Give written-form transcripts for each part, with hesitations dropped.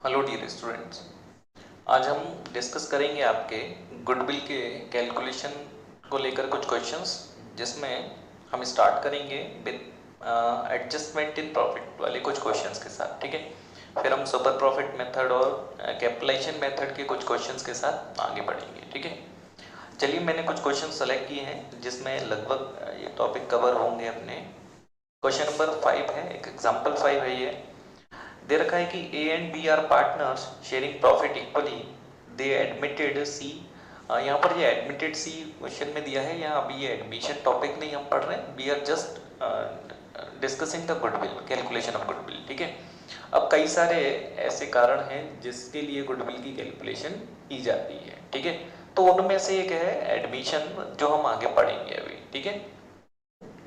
Hello dear students, आज हम discuss करेंगे आपके गुडविल के कैलकुलेशन को लेकर कुछ क्वेश्चंस, जिसमें हम स्टार्ट करेंगे विद एडजस्टमेंट इन प्रॉफिट वाले कुछ क्वेश्चंस के साथ। ठीक है, फिर हम सुपर प्रॉफिट मेथड और कैपिटलाइजेशन मेथड के कुछ क्वेश्चंस के साथ आगे बढ़ेंगे। ठीक है, चलिए मैंने कुछ क्वेश्चन सेलेक्ट किए हैं जिसमें लगभग ये टॉपिक कवर होंगे अपने। क्वेश्चन नंबर 5 है, एक एग्जाम्पल 5 है ये। दे रखा है कि A and B are partners sharing profit equally, they admitted C. यहाँ पर ये एडमिटेड सी क्वेश्चन में दिया है, यहाँ अभी ये एडमिशन टॉपिक नहीं हम पढ़ रहे हैं, we are just discussing the goodwill, calculation of goodwill. ठीक है, अब कई सारे ऐसे कारण हैं जिसके लिए गुडविल की कैलकुलेशन की जाती है। ठीक है, तो उनमें से एक है एडमिशन, जो हम आगे पढ़ेंगे अभी। ठीक है,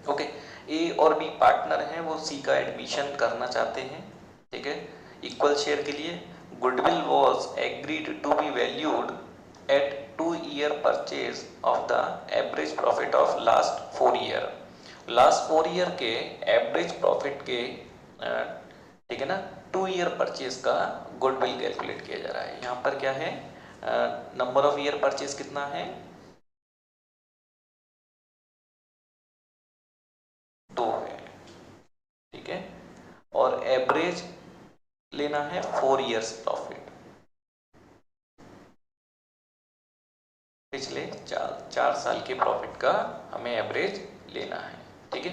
ओके। ए और बी पार्टनर हैं, वो सी का एडमिशन करना चाहते हैं। ठीक है, इक्वल शेयर के लिए goodwill was agreed to be valued at 2 year purchase of the average profit of last 4 year. Last 4 year के एवरेज प्रॉफिट के ठीक है ना, 2 ईयर परचेज का गुडविल कैलकुलेट किया जा रहा है। यहाँ पर क्या है, नंबर ऑफ ईयर परचेज कितना है, 2 है। ठीक है, और एवरेज लेना है 4 ईयर्स प्रॉफिट, पिछले 4 साल के प्रॉफिट का हमें एवरेज लेना है। ठीक है,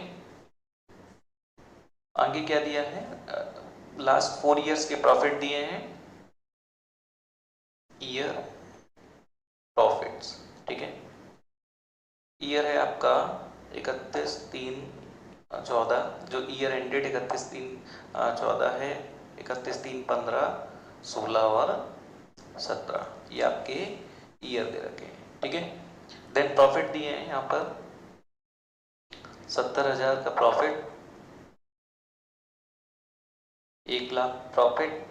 आगे क्या दिया है, लास्ट 4 ईयर्स के प्रॉफिट दिए हैं, ईयर प्रॉफिट्स। ठीक है, ईयर है आपका 31/3/14, जो ईयर एंडेड 31/3/14 है, 31/3/15/16 और 17, ये आपके ईयर दे रखे हैं। ठीक है, देन प्रॉफिट दिए हैं यहाँ पर 70,000 का प्रॉफिट, 1 लाख प्रॉफिट,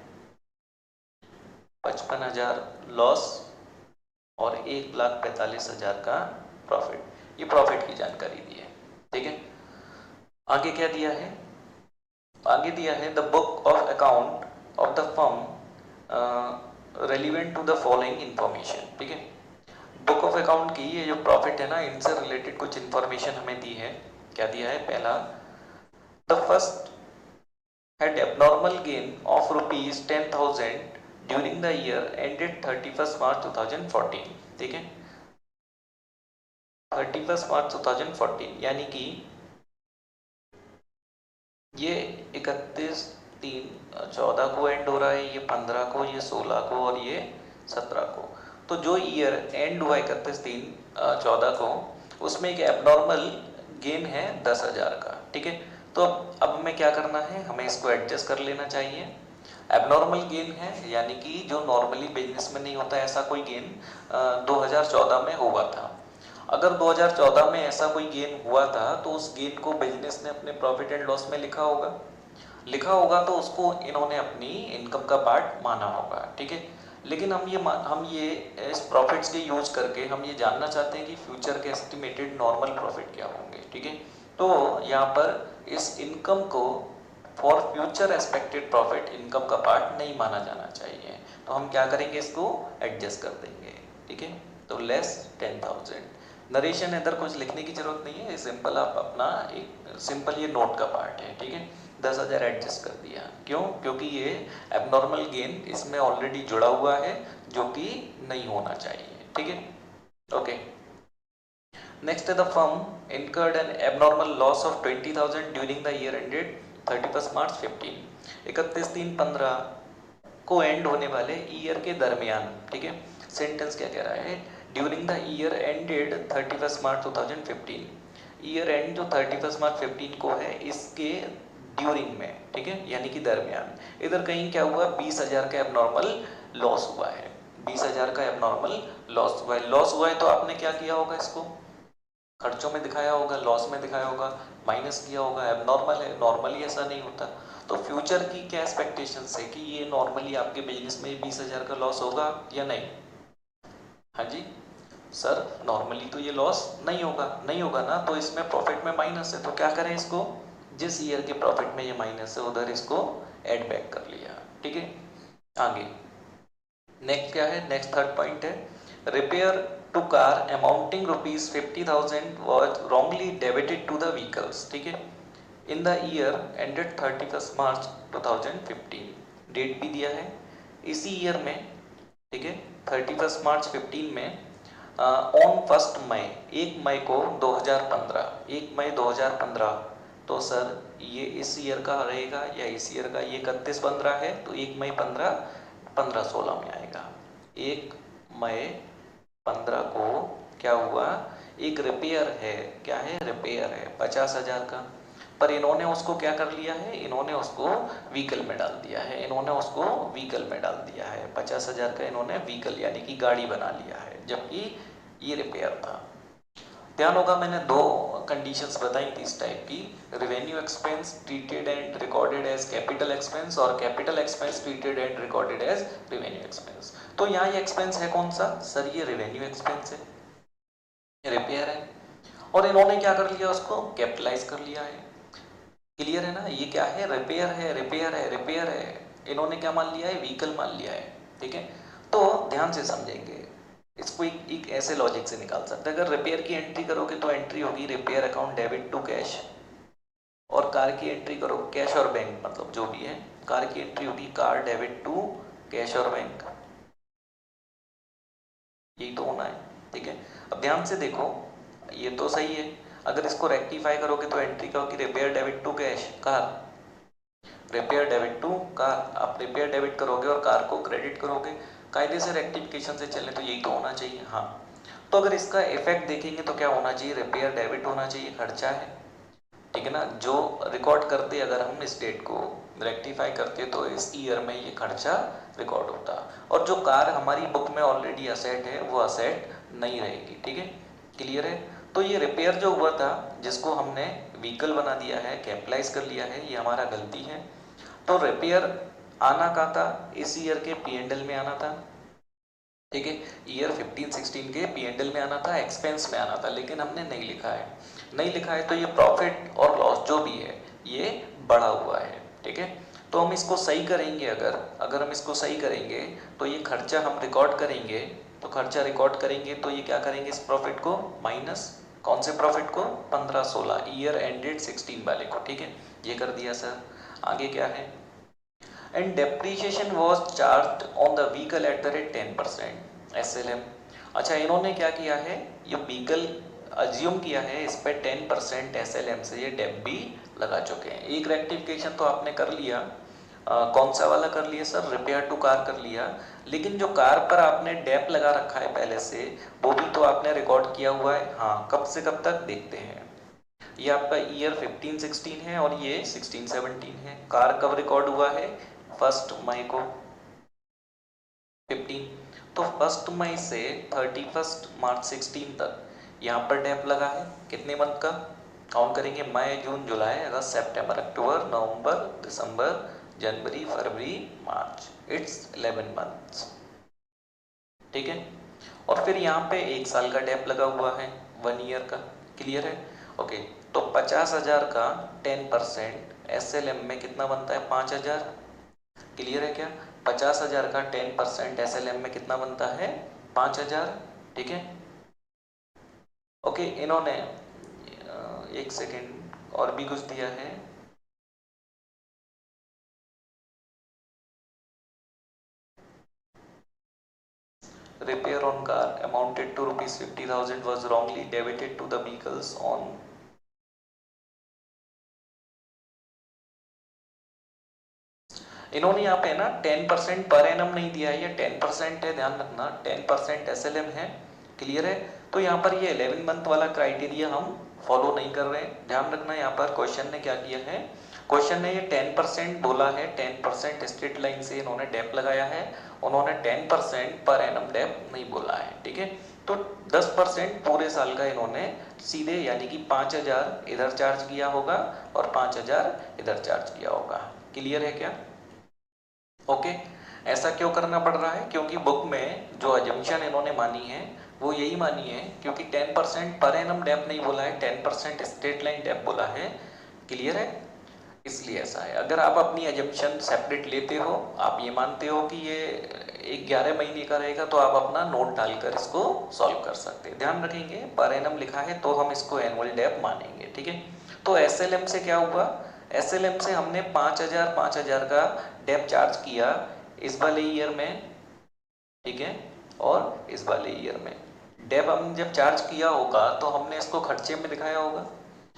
55,000 लॉस और 1,45,000 का प्रॉफिट। ये प्रॉफिट की जानकारी दी है। ठीक है, आगे क्या दिया है, आगे दिया है the book of account of the firm relevant to the following information. ठीक है, बुक ऑफ अकाउंट की ये जो प्रॉफिट है ना, इनसे रिलेटेड कुछ इंफॉर्मेशन हमें दी है। क्या दिया है, पहला, the first had abnormal gain of rupees 10,000 during the year ended 31st March 2014। ठीक है, 31st March 2014 यानी कि ये 31/3/14 को एंड हो रहा है, ये 15 को, ये 16 को और ये 17 को। तो जो ईयर एंड हुआ 31/3/14 को, उसमें एक एबनॉर्मल गेन है 10,000 का। ठीक है, तो अब हमें क्या करना है, हमें इसको एडजस्ट कर लेना चाहिए। एबनॉर्मल गेन है यानी कि जो नॉर्मली बिजनेस में नहीं होता, ऐसा कोई गेन 2014 में हुआ था। अगर 2014 में ऐसा कोई गेन हुआ था तो उस गेन को बिजनेस ने अपने प्रॉफिट एंड लॉस में लिखा होगा, लिखा होगा तो उसको इन्होंने अपनी इनकम का पार्ट माना होगा। ठीक है, लेकिन हम ये इस प्रॉफिट्स के यूज करके हम ये जानना चाहते हैं कि फ्यूचर के एस्टिमेटेड नॉर्मल प्रॉफिट क्या होंगे। ठीक है, तो यहाँ पर इस इनकम को for future expected profit income का पार्ट नहीं माना जाना चाहिए, तो हम क्या करेंगे, इसको एडजस्ट कर देंगे। ठीक है, तो लेस 10,000। नरेशन इधर कुछ लिखने की जरूरत नहीं है, सिंपल आप अपना एक सिंपल ये नोट का पार्ट है। ठीक है, 10,000 एडजस्ट कर दिया, क्यों, क्योंकि ये एबनॉर्मल गेन इसमें ऑलरेडी जुड़ा हुआ है, जो कि नहीं होना चाहिए। ठीक है, okay. Next the firm incurred an abnormal loss of 20,000 during the year ended 31st March 15, 31/3/15 को एंड होने वाले ईयर के दरमियान। ठीक है, सेंटेंस क्या कह रहा है, during the year ended 31st March 2015, year and जो 31st March 15 को है, इसके ड्यूरिंग में। ठीक है, यानी कि दरमियान। इधर कहीं क्या हुआ, 20,000 का एबनॉर्मल लॉस हुआ है, 20,000 का एबनॉर्मल लॉस हुआ है। लॉस हुआ है तो आपने क्या किया होगा, इसको खर्चों में दिखाया होगा, लॉस में दिखाया होगा, माइनस किया होगा। एबनॉर्मल है, नॉर्मली ऐसा नहीं होता। तो फ्यूचर की क्या एक्सपेक्टेशंस है कि ये नॉर्मली आपके बिजनेस में 20,000 का लॉस होगा या नहीं। हाँ जी सर, नॉर्मली तो ये लॉस नहीं होगा, नहीं होगा ना, तो इसमें प्रॉफिट में माइनस है, तो क्या करें, इसको जिस ईयर के प्रॉफिट में ये माइनस है उधर इसको एड बैक कर लिया। ठीक है, आगे नेक्स्ट क्या है, नेक्स्ट थर्ड पॉइंट है, repair to car amounting ₹50,000 was wrongly debited to the vehicles, ठीक है, in the year ended 31 March 2015, date भी दिया है इसी ईयर में, ठीक है, 31 मार्च 15 में, ऑन 1 मई, 1 मई को 2015, 1 मई 2015, तो सर ये इस ईयर का रहेगा या इस ईयर का, ये 31 बन रहा है तो 1 मई 15, 15-16 में आएगा। 1 मई 15 को क्या हुआ, एक रिपेयर है, क्या है, रिपेयर है 50,000 का, पर इन्होंने उसको क्या कर लिया है, इन्होंने उसको व्हीकल में डाल दिया है, इन्होंने उसको व्हीकल में डाल दिया है, 50,000 का इन्होंने व्हीकल यानी कि गाड़ी बना लिया है, जबकि ये रिपेयर था। ध्यान होगा मैंने दो कंडीशंस बताई थी इस टाइप की, revenue expense treated and recorded as capital expense और capital expense treated and recorded as revenue expense. तो यहाँ ये एक्सपेंस है कौन सा, सर ये रेवेन्यू एक्सपेंस है, रिपेयर है, और इन्होंने क्या कर लिया, उसको कैपिटलाइज कर लिया है। क्लियर है ना, ये क्या है, रिपेयर है, रिपेयर है, रिपेयर है, इन्होंने क्या मान लिया है, व्हीकल मान लिया है, ठीक है। तो ध्यान से समझेंगे इसको, एक ऐसे लॉजिक से निकाल सकते हैं, अगर रिपेयर की एंट्री करोगे तो एंट्री होगी repair account debit to cash, और कार की एंट्री करो कैश और बैंक, मतलब जो भी है, कार की एंट्री होगी कार डेबिट टू कैश और बैंक, यही तो होना है, ठीक है। अब ध्यान से देखो ये तो सही है, अगर इसको रेक्टिफाई करोगे तो एंट्री क्या होगी, repair debit to cash car, repair debit to car, आप रिपेयर डेबिट करोगे और कार को क्रेडिट करोगे, कायदे से रेक्टिफिकेशन से चले तो यही तो होना चाहिए। हाँ, तो अगर इसका इफेक्ट देखेंगे तो क्या होना चाहिए, रिपेयर डेबिट होना चाहिए, खर्चा है, ठीक है ना, जो रिकॉर्ड करते अगर हम इस डेट को रेक्टिफाई करते तो इस ईयर में ये खर्चा रिकॉर्ड होता, और जो कार हमारी बुक में ऑलरेडी असेट है वो असेट नहीं रहेगी, ठीक है, क्लियर है। तो ये रिपेयर जो हुआ था जिसको हमने व्हीकल बना दिया है, कैपिटलाइज कर लिया है, ये हमारा गलती है। तो रिपेयर आना कहाँ था, इस ईयर के P&L में आना था, ठीक है, ईयर 15-16 के P&L में आना था, एक्सपेंस में आना था, लेकिन हमने नहीं लिखा है, नहीं लिखा है तो ये प्रॉफिट और लॉस जो भी है ये बढ़ा हुआ है, ठीक है। तो हम इसको सही करेंगे, अगर हम इसको सही करेंगे तो ये खर्चा हम रिकॉर्ड करेंगे, तो खर्चा रिकॉर्ड करेंगे तो ये क्या करेंगे, इस प्रॉफिट को माइनस, कौन से प्रॉफिट को, 15-16 ईयर एंडेड 16 वाले को, ठीक है, ये कर दिया सर। आगे क्या है, and depreciation was charged on the vehicle at the rate 10% SLM। अच्छा, इन्होंने क्या किया है, ये व्हीकल अज्यूम किया है, इस पे 10% SLM से ये डेप भी लगा चुके हैं। एक रेक्टिफिकेशन तो आपने कर लिया, कौन सा वाला कर लिया सर, रिपेयर टू कार कर लिया, लेकिन जो कार पर आपने डेप लगा रखा है पहले से वो भी तो आपने रिकॉर्ड किया हुआ है। हाँ, कब से कब तक देखते हैं, ये आपका ईयर 15-16 है और ये 16-17 है। कार कब रिकॉर्ड हुआ है, 1 मई को 15, तो 1 मई से 31 मार्च 16 तक यहाँ पर डेप लगा है, कितने मंथ का काउंट करेंगे, मई जून जुलाई अगस्त सितंबर अक्टूबर नवंबर दिसंबर जनवरी फरवरी मार्च, इट्स 11 मंथ्स, ठीक है। और फिर यहाँ पे 1 साल का डेप लगा हुआ है, 1 ईयर का, क्लियर है, ओके। तो 50,000 का 10% SLM में कितना बनता है, 5,000, क्लियर है क्या, 50,000 का 10% SLM में कितना बनता है, 5,000, ठीक है, ओके। इन्होंने एक सेकेंड और भी कुछ दिया है, repair on car amounted to ₹50,000 was wrongly debited to the vehicles on इन्होंने यहाँ पे ना 10% पर एनम नहीं दिया है, ये 10% है, ध्यान रखना 10% SLM है, क्लियर है। तो यहाँ पर ये 11 मंथ वाला क्राइटेरिया हम फॉलो नहीं कर रहे हैं, ध्यान रखना। यहाँ पर क्वेश्चन ने क्या किया है, क्वेश्चन ने ये 10% बोला है, 10% स्ट्रेट लाइन से इन्होंने डेप लगाया है, उन्होंने 10% पर एनम डेप नहीं बोला है, ठीक है। तो 10% पूरे साल का इन्होंने सीधे यानी कि 5,000 इधर चार्ज किया होगा और 5,000 इधर चार्ज किया होगा, क्लियर है क्या, ओके। ऐसा क्यों करना पड़ रहा है, क्योंकि बुक में जो अजम्पशन इन्होंने मानी है वो यही मानी है, क्योंकि 10% पर एनम डेप नहीं बोला है, 10% स्ट्रेट लाइन डेप बोला है, क्लियर है। इसलिए ऐसा है। अगर आप अपनी एजम्पशन सेपरेट लेते हो, आप ये मानते हो कि ये एक 11 महीने का रहेगा, तो आप अपना नोट डालकर इसको सॉल्व कर सकते हैं। ध्यान रखेंगे पर एनम लिखा है तो हम इसको एनुअल डेप मानेंगे, ठीक है। तो एसएलएम से क्या हुआ, एसएलएम से हमने 5,000 का डेप चार्ज किया इस वाले ईयर में, ठीक है, और इस वाले ईयर में डेप हम जब चार्ज किया होगा तो हमने इसको खर्चे में दिखाया होगा,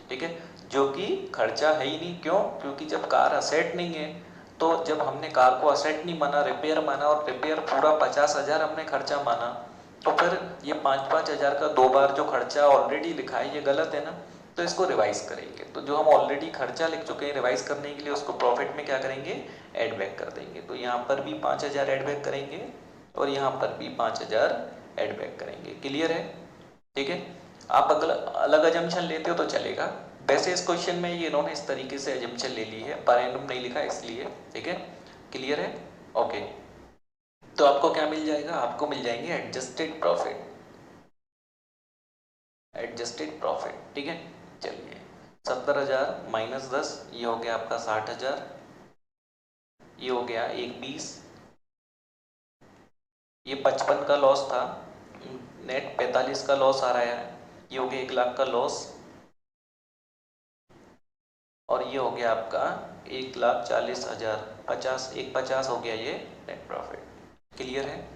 ठीक है, जो कि खर्चा है ही नहीं। क्यों? क्योंकि जब कार असेट नहीं है, तो जब हमने कार को असेट नहीं माना, रिपेयर माना, और रिपेयर पूरा 50,000 हमने खर्चा माना, तो फिर ये 5,000 का दो बार जो खर्चा ऑलरेडी लिखा है ये गलत है ना। तो इसको रिवाइज करेंगे, तो जो हम ऑलरेडी खर्चा लिख चुके हैं रिवाइज करने के लिए, उसको प्रॉफिट में क्या करेंगे, ऐड बैक कर देंगे। तो यहाँ पर भी 5,000 ऐड बैक करेंगे और यहाँ पर भी 5,000 ऐड बैक करेंगे। क्लियर है? ठीक है। आप अगर अलग अजम्पशन लेते हो तो चलेगा। वैसे इस क्वेश्चन में ये इन्होंने इस तरीके से अजम्पशन ले ली है, पर एनम नहीं लिखा इसलिए, ठीक है। क्लियर है? ओके। तो आपको क्या मिल जाएगा, आपको मिल जाएंगे एडजस्टेड प्रॉफिट, एडजस्टेड प्रॉफिट, ठीक है। चलिए 70,000 माइनस 10, ये हो गया आपका 60,000, ये हो गया 1,20, ये 55 का लॉस था, नेट 45 का लॉस आ रहा है, ये हो गया 1,00,000 का लॉस, और ये हो गया आपका 1,40,000, 50 हो गया ये नेट प्रॉफिट। क्लियर है?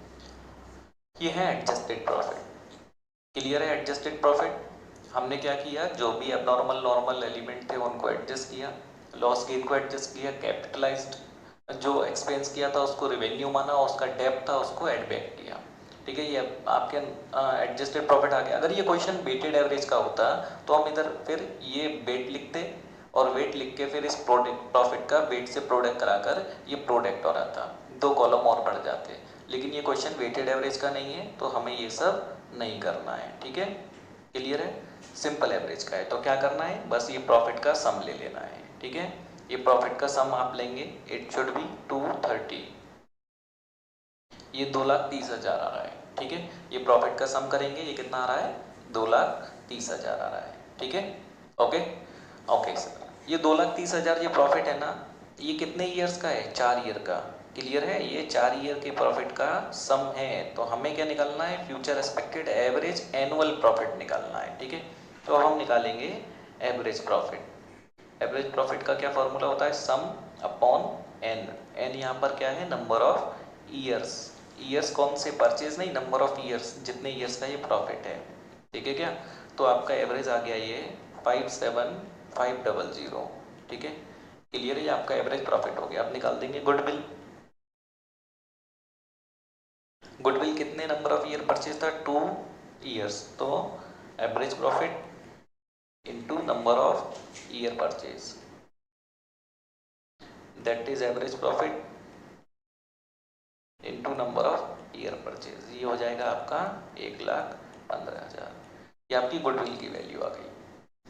ये है एडजस्टेड प्रॉफिट। क्लियर है? एडजस्टेड प्रॉफिट हमने क्या किया, जो भी एबनॉर्मल नॉर्मल एलिमेंट थे उनको एडजस्ट किया, लॉस गेन को एडजस्ट किया, कैपिटलाइज्ड जो एक्सपेंस किया था उसको रेवेन्यू माना, उसका डेप्थ था उसको एड बैक किया, ठीक है। ये आपके एडजस्टेड प्रॉफिट आ गया। अगर ये क्वेश्चन वेटेड एवरेज का होता तो हम इधर फिर ये वेट लिखते और वेट लिख के फिर इस प्रोडक्ट प्रॉफिट का वेट से प्रोडक्ट कराकर ये प्रोडक्ट और आता, 2 कॉलम और बढ़ जाते। लेकिन ये क्वेश्चन वेटेड एवरेज का नहीं है तो हमें ये सब नहीं करना है, ठीक है। क्लियर है? सिंपल एवरेज का है तो क्या करना है, बस ये प्रॉफिट का सम ले लेना है, ठीक है। ये प्रॉफिट का सम आप लेंगे, इट शुड बी 230, ये 2,30,000 आ रहा है, ठीक है। ये प्रॉफिट का सम करेंगे, ये कितना आ रहा है, 2,30,000 आ रहा है, ठीक है। ओके ओके सर, ये 2,30,000 ये प्रॉफिट है ना, ये कितने ईयर्स का है, 4 ईयर का। क्लियर है? ये 4 ईयर के प्रॉफिट का सम है, तो हमें क्या निकालना है, future expected average annual profit निकालना है, ठीक है। तो हम निकालेंगे एवरेज प्रॉफिट। एवरेज प्रॉफिट का क्या फॉर्मूला होता है, सम अपॉन एन। एन यहाँ पर क्या है, नंबर ऑफ ईयर्स, ईयर्स कौन से, परचेज नहीं, नंबर ऑफ ईयर्स, जितने ईयर्स का ये प्रॉफिट है, ठीक है क्या। तो आपका एवरेज आ गया ये 57,500, ठीक है। क्लियर है? आपका एवरेज प्रॉफिट हो गया। अब निकाल देंगे गुडविल। गुडविल कितने नंबर ऑफ ईयर परचेज था, 2 ईयर्स, तो average profit into number of year purchase, that is average profit into number of year purchase, ये हो जाएगा आपका 1,15,000। ये आपकी गुडविल की वैल्यू आ गई।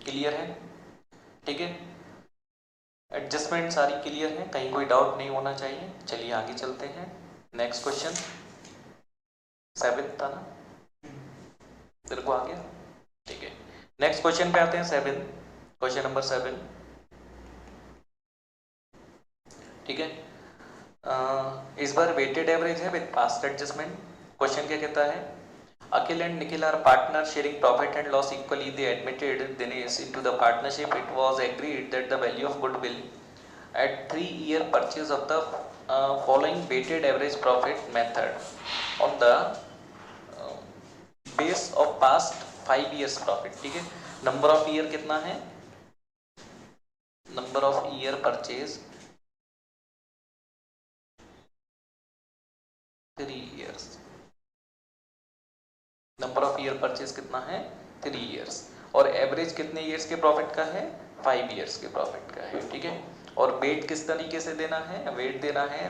क्लियर है? ठीक है। एडजस्टमेंट सारी क्लियर है, कहीं कोई डाउट नहीं होना चाहिए। चलिए आगे चलते हैं। नेक्स्ट क्वेश्चन 7 था ना, तेरे को आ गया? ठीक है, नेक्स्ट क्वेश्चन पे आते हैं। 7, क्वेश्चन नंबर 7, ठीक है। इस बार वेटेड एवरेज है विद पास्ट एडजस्टमेंट। क्वेश्चन क्या कहता है, Akhil and Nikhil are partners sharing profit and loss equally. They admitted Dinesh into the partnership. It was agreed that the value of goodwill at 3-year purchase of the following weighted average profit method on the base of past 5 years profit, ठीक है। Number of year कितना है, number of year purchase 3 years, number of year purchase कितना है, 3 years, और average कितने years के profit का है, 5 years के प्रॉफिट का है, ठीक है। और वेट किस तरीके से देना है, वेट देना है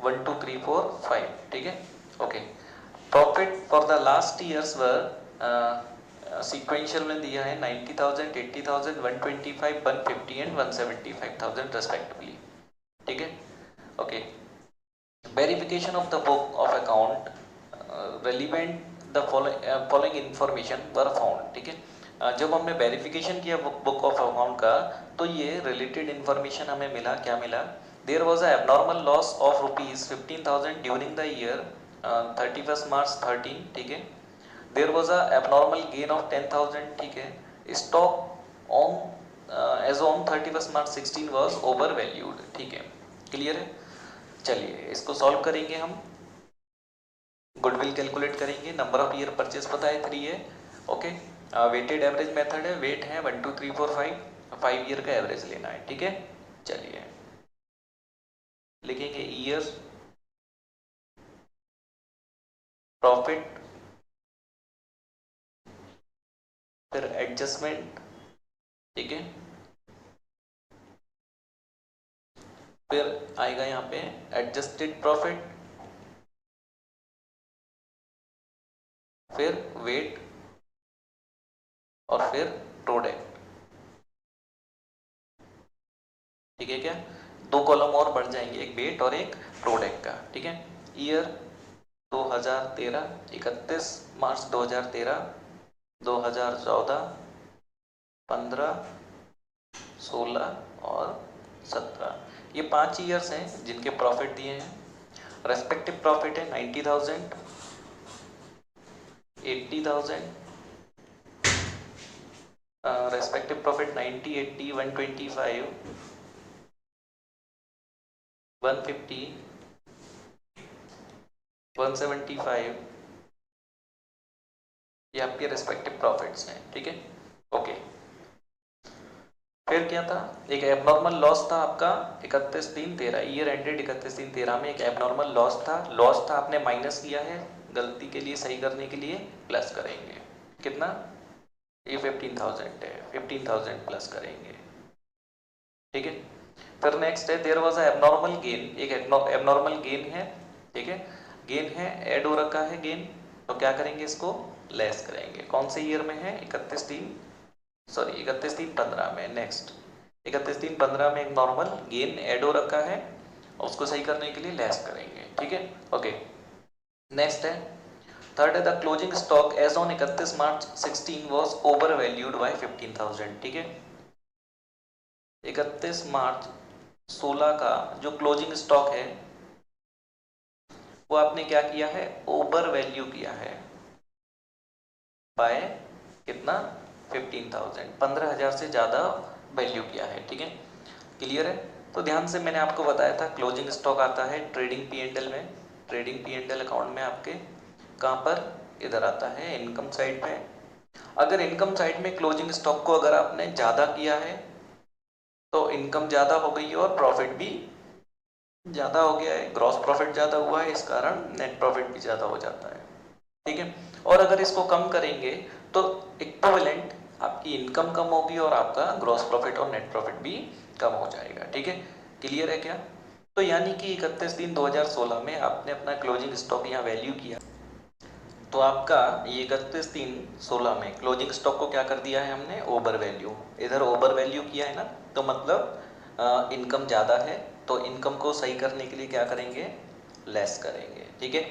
1 2 3 4 5, ठीक है। Okay, profit for the last years were sequential में दिया है 90,000, 80,000, 125, 150 एंड 175,000 रेस्पेक्टिवली, ठीक है। Okay, verification of the book of account relevant the following information were found, ठीक है। जब हमने वेरिफिकेशन किया बुक ऑफ अकाउंट का, तो ये रिलेटेड इन्फॉर्मेशन हमें मिला, क्या मिला, there was a abnormal loss of ₹15,000 during the year 31 March 13, ठीक है। There was a abnormal gain of 10,000, ठीक है। Stock on as on 31 March 16 was over valued, ठीक है। क्लियर है? चलिए इसको सॉल्व करेंगे हम। गुडविल कैलकुलेट करेंगे, नंबर ऑफ ईयर परचेज पता है 3 है, ओके। वेटेड एवरेज मेथड है, वेट है 1 2 3 4 5 ईयर का एवरेज लेना है, ठीक है। चलिए लिखेंगे ईयर प्रॉफिट, फिर एडजस्टमेंट, ठीक है, फिर आएगा यहाँ पे एडजस्टेड प्रॉफिट, फिर वेट और फिर प्रोडक्ट, ठीक है। क्या 2 कॉलम और बढ़ जाएंगे, एक वेट और एक प्रोडक्ट का, ठीक है। ईयर 2013, 31 मार्च 2013, 2014, 15, 16 और 17, ये 5 ईयर्स हैं जिनके प्रॉफिट दिए हैं। रेस्पेक्टिव प्रॉफिट है 90,000, 80,000, रेस्पेक्टिव प्रॉफिट 90, 80, 125, 150, 175, ये आपके रेस्पेक्टिव प्रॉफिट्स हैं, ठीक है, ओके। फिर क्या था, एक एबनॉर्मल लॉस था आपका 31/3/13, ईयर एंडेड 31/3/13 में एक एबनॉर्मल लॉस था। लॉस था, आपने माइनस किया है, गलती के लिए सही करने के लिए प्लस करेंगे। कितना, ये 15,000 है, 15,000 प्लस करेंगे, ठीक है। फिर नेक्स्ट है there was a abnormal gain, एक एबनॉर्मल गेन है, ठीक है। गेन है, ऐड हो रखा है गेन, तो क्या करेंगे, इसको लेस करेंगे। कौन से ईयर में है, 31/3/15 में। नेक्स्ट 31/3/15 में एक नॉर्मल गेन ऐड हो रखा है, उसको सही करने के लिए लेस करेंगे, ठीक है, ओके। नेक्स्ट है थर्ड है the closing stock as on 31 March 16 was over valued by 15,000, ठीक है। 31 मार्च 16 का जो क्लोजिंग स्टॉक है वो आपने क्या किया है, ओवर वैल्यू किया है बाय कितना, 15,000, 15,000 से ज़्यादा वैल्यू किया है, ठीक है। क्लियर है? तो ध्यान से, मैंने आपको बताया था क्लोजिंग स्टॉक आता है ट्रेडिंग P&L में, ट्रेडिंग P&L अकाउंट में आपके कहाँ पर, इधर आता है इनकम साइड में। अगर इनकम साइड में क्लोजिंग स्टॉक को अगर आपने ज़्यादा किया है तो इनकम ज़्यादा हो गई है और प्रॉफिट भी ज़्यादा हो गया है, ग्रॉस प्रॉफिट ज़्यादा हुआ है, इस कारण नेट प्रॉफिट भी ज़्यादा हो जाता है, ठीक है। और अगर इसको कम करेंगे तो इक्विवेलेंट आपकी इनकम कम होगी और आपका ग्रॉस प्रॉफिट और नेट प्रॉफिट भी कम हो जाएगा, ठीक है। क्लियर है क्या? तो यानी कि 31/3/2016 में आपने अपना क्लोजिंग स्टॉक यहाँ वैल्यू किया, तो आपका ये 31/3/16 में क्लोजिंग स्टॉक को क्या कर दिया है हमने, ओवर वैल्यू। इधर ओवर वैल्यू किया है ना, तो मतलब इनकम ज़्यादा है, तो इनकम को सही करने के लिए क्या करेंगे, लेस करेंगे, ठीक है।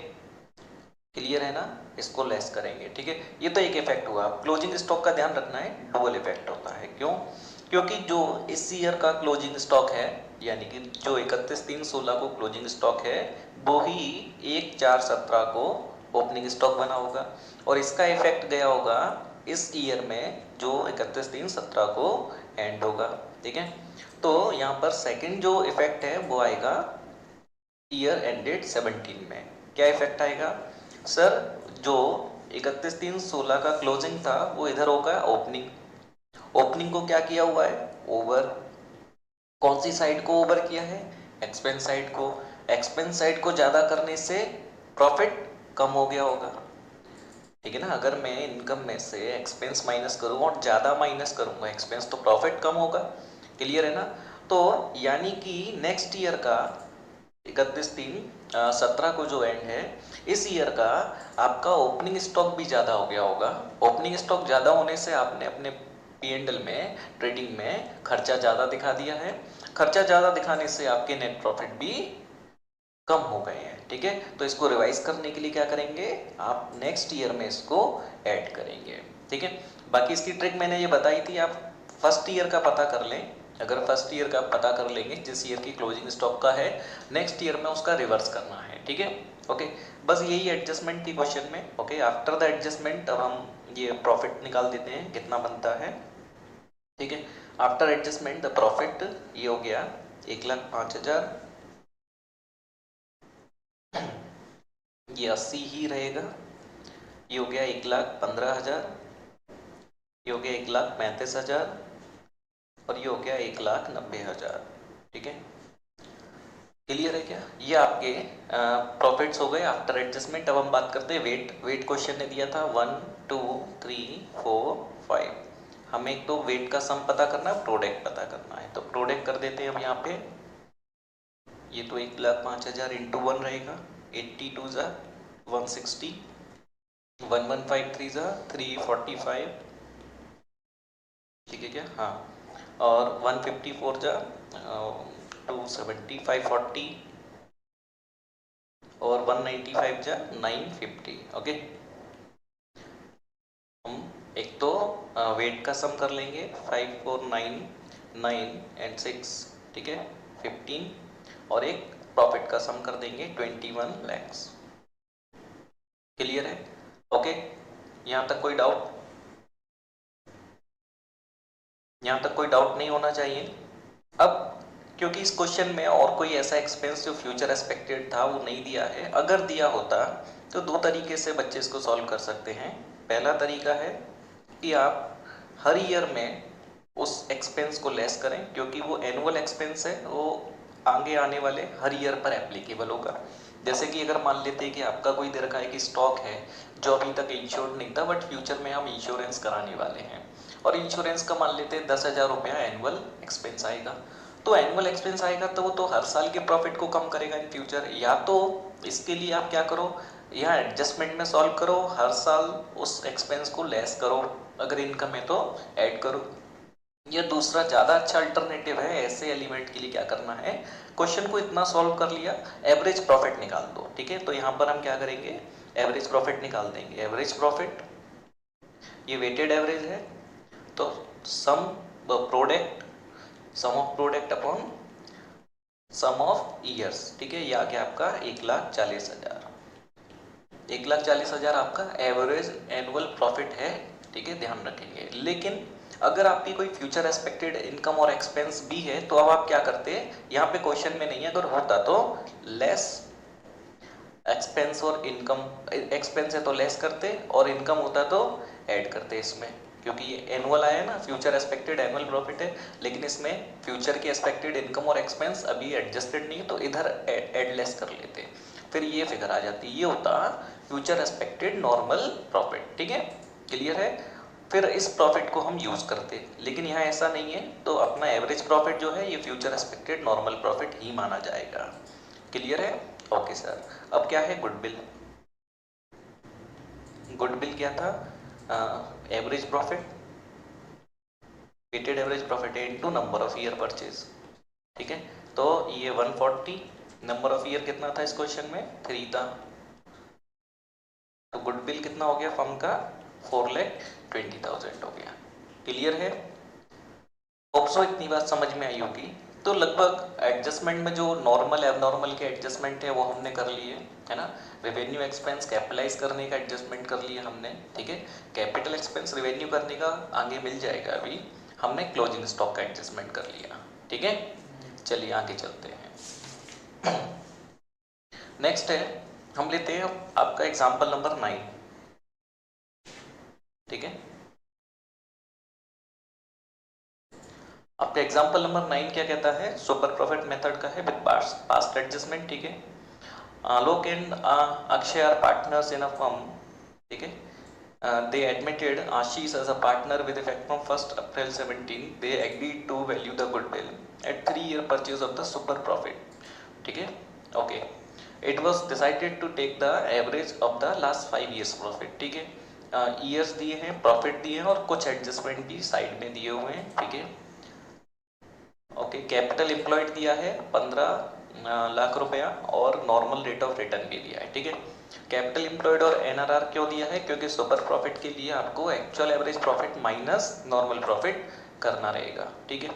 क्लियर है ना, इसको लेस करेंगे, ठीक है। ये तो एक इफेक्ट हुआ। क्लोजिंग स्टॉक का ध्यान रखना है, डुअल इफेक्ट होता है। क्यों? क्योंकि जो इस ईयर का क्लोजिंग स्टॉक है, यानी कि जो 31/3/16 को क्लोजिंग स्टॉक है, वो ही 1/4/17 को ओपनिंग स्टॉक बना होगा, और इसका इफेक्ट गया होगा इस ईयर में जो 31/3/17 को एंड होगा, ठीक है। तो यहाँ पर सेकंड जो इफेक्ट है वो आएगा ईयर एंडेड 17 में। क्या इफेक्ट आएगा सर, जो 31/3/16 का क्लोजिंग था वो इधर होगा ओपनिंग। ओपनिंग को क्या किया हुआ है, ओवर। कौन सी साइड को ओवर किया है, एक्सपेंस साइड को। एक्सपेंस साइड को ज्यादा करने से प्रॉफिट कम हो गया होगा, ठीक है ना। अगर मैं इनकम में से एक्सपेंस माइनस करूंगा और ज्यादा माइनस करूंगा एक्सपेंस, तो प्रॉफिट कम होगा। क्लियर है ना? तो यानी कि नेक्स्ट ईयर का 31/3/17 को जो एंड है इस ईयर का, आपका ओपनिंग स्टॉक भी ज़्यादा हो गया होगा। ओपनिंग स्टॉक ज़्यादा होने से आपने अपने P&L में, ट्रेडिंग में खर्चा ज़्यादा दिखा दिया है। खर्चा ज़्यादा दिखाने से आपके नेट प्रॉफिट भी कम हो गए हैं, ठीक है। तो इसको रिवाइज करने के लिए क्या करेंगे आप, नेक्स्ट ईयर में इसको ऐड करेंगे, ठीक है। बाकी इसकी ट्रिक मैंने ये बताई थी, आप फर्स्ट ईयर का पता कर लें। अगर फर्स्ट ईयर का पता कर लेंगे जिस ईयर की क्लोजिंग स्टॉक का है, नेक्स्ट ईयर में उसका रिवर्स करना है, ठीक है। ओके, बस यही एडजस्टमेंट थी क्वेश्चन में। ओके, आफ्टर द एडजस्टमेंट अब हम ये प्रॉफिट निकाल देते हैं कितना बनता है, ठीक है। आफ्टर एडजस्टमेंट द प्रॉफिट ये हो गया 1,05,000, ये 80 ही रहेगा। ये हो गया 1,15,000, ये हो गया 1,35,000 और ये हो गया 1,90,000, ठीक है। क्लियर है क्या? ये आपके प्रॉफिट्स हो गए आफ्टर एडजस्टमेंट। अब हम बात करते हैं वेट। वेट क्वेश्चन ने दिया था 1 2 3 4 5। हमें एक तो वेट का सम पता करना है, प्रोडक्ट पता करना है, तो प्रोडक्ट कर देते हैं हम यहाँ पे। ये तो 1,05,000 इंटू 1 रहेगा, 82 ज़ा 160, 1153 ज़ा 345, ठीक है क्या? हाँ, और 154 ज़ा 270 540 और 195 जा 950। ओके, हम एक तो वेट का सम कर लेंगे 5 4 9 9 एंड 6, ठीक है 15, और एक प्रॉफिट का सम कर देंगे 21 lakhs। क्लियर है? ओके, यहाँ तक कोई डाउट? यहाँ तक कोई डाउट नहीं होना चाहिए। अब क्योंकि इस क्वेश्चन में और कोई ऐसा एक्सपेंस जो फ्यूचर एक्सपेक्टेड था वो नहीं दिया है, अगर दिया होता तो दो तरीके से बच्चे इसको सॉल्व कर सकते हैं। पहला तरीका है कि आप हर ईयर में उस एक्सपेंस को लेस करें, क्योंकि वो एनुअल एक्सपेंस है, वो आगे आने वाले हर ईयर पर एप्लीकेबल होगा। जैसे कि अगर मान लेते हैं कि आपका कोई दे रखा है कि स्टॉक है जो अभी तक इंश्योर्ड नहीं था, बट फ्यूचर में हम इंश्योरेंस कराने वाले हैं, और इंश्योरेंस का मान लेते हैं 10,000 रुपया एनुअल एक्सपेंस आएगा, तो एनुअल एक्सपेंस आएगा तो वो तो हर साल के प्रॉफिट को कम करेगा इन फ्यूचर। या तो इसके लिए आप क्या करो, यहाँ एडजस्टमेंट में सॉल्व करो, हर साल उस एक्सपेंस को लेस करो, अगर इनकम है तो ऐड करो। या दूसरा ज़्यादा अच्छा अल्टरनेटिव है, ऐसे एलिमेंट के लिए क्या करना है, क्वेश्चन को इतना सॉल्व कर लिया, एवरेज प्रॉफिट निकाल दो, ठीक है। तो यहाँ पर हम क्या करेंगे, एवरेज प्रॉफिट निकाल देंगे। एवरेज प्रॉफिट ये वेटेड एवरेज है, तो sum product, sum of product upon sum of years, ठीक है। ये आ गया आपका 1,40,000। 1,40,000 आपका एवरेज एनुअल प्रॉफिट है, ठीक है, ध्यान रखेंगे। लेकिन अगर आपकी कोई फ्यूचर एक्सपेक्टेड इनकम और एक्सपेंस भी है तो अब आप क्या करते हैं, यहाँ पे क्वेश्चन में नहीं है, अगर होता तो लेस एक्सपेंस और इनकम, एक्सपेंस है तो लेस करते और इनकम होता तो ऐड करते इसमें, क्योंकि ये एनुअल आया ना, फ्यूचर एक्सपेक्टेड एनुअल प्रॉफिट है, लेकिन इसमें फ्यूचर की एक्सपेक्टेड इनकम और एक्सपेंस अभी एडजस्टेड नहीं है, तो इधर एड लेस कर लेते, फिर ये फिगर आ जाती, ये होता फ्यूचर एक्सपेक्टेड नॉर्मल प्रॉफिट, ठीक है। क्लियर है? फिर इस प्रॉफिट को हम यूज करते, लेकिन यहाँ ऐसा नहीं है, तो अपना एवरेज प्रॉफिट जो है ये फ्यूचर एक्सपेक्टेड नॉर्मल प्रॉफिट ही माना जाएगा। क्लियर है? Okay sir. अब क्या है गुडविल? गुडविल क्या था, average profit, weighted average profit into number of year purchase, ठीक है। तो ये 140, नंबर ऑफ ईयर कितना था इस क्वेश्चन में, 3 था, तो गुडविल कितना हो गया फर्म का, 4,20,000 हो गया। क्लियर है? होप्सो इतनी बात समझ में आई होगी। तो लगभग एडजस्टमेंट में जो नॉर्मल एबनॉर्मल के एडजस्टमेंट है वो हमने कर लिए, है ना। रेवेन्यू एक्सपेंस कैपिटलाइज करने का एडजस्टमेंट कर लिया हमने, ठीक है। कैपिटल एक्सपेंस रेवेन्यू करने का आगे मिल जाएगा, अभी हमने क्लोजिंग स्टॉक का एडजस्टमेंट कर लिया, ठीक है। चलिए आगे चलते हैं। नेक्स्ट है, हम लेते हैं आपका एग्जाम्पल नंबर 9, ठीक है। आपका एग्जाम्पल नंबर 9 क्या कहता है, सुपर प्रॉफिट मेथड का है विद पास्ट एडजस्टमेंट, ठीक है। Alok and Akshay are partners in a firm, ठीक है। They admitted Ashish as a partner with effect from 1st April 17. They agreed to value the goodwill at 3-year purchase of the super profit, ठीक है। Okay. It was decided to take the average of the last 5 years profit, ठीक है। Years दिए हैं, profit दिए हैं और कुछ एडजस्टमेंट भी साइड में दिए हुए हैं, ठीक है। ओके, कैपिटल एम्प्लॉयड दिया है 15, लाख रुपया और नॉर्मल रेट ऑफ रिटर्न भी दिया है, ठीक है। कैपिटल एम्प्लॉयड और एनआरआर क्यों दिया है? क्योंकि सुपर प्रॉफिट के लिए आपको actual average profit minus normal profit करना रहेगा, ठीक है।